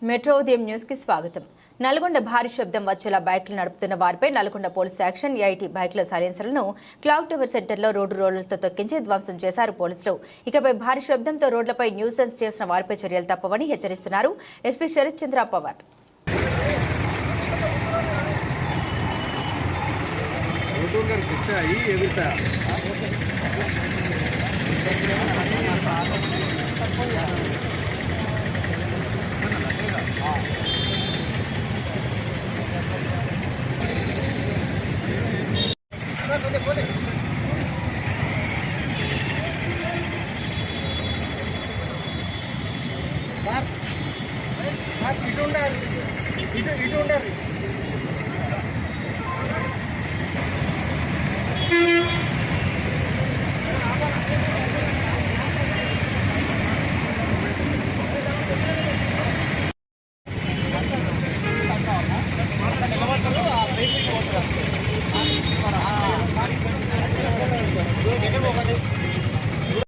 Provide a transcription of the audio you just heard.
Metro ఉదయం news కి స్వాగతం. నల్గొండ భారీ శబ్దం వచ్చేలా బైక్లు నడుపుతున్న వారిపై నల్గొండ పోలీస్ యాక్షన్. ఏఐటీ బైక్ల సైలెన్సర్లను క్లాక్ టవర్ సెంటర్లో రోడ్డు రోలర్లతో తొక్కించి ధ్వంసం చేశారు పోలీసులు. ఇకపై భారీ శబ్దంతో రోడ్లపై న్యూసెన్స్ చేసిన వారిపై చర్యలు తప్పవని హెచ్చరిస్తున్నారు ఎస్పీ శరత్ చంద్ర పవార్. ఇటు ఉండాలి.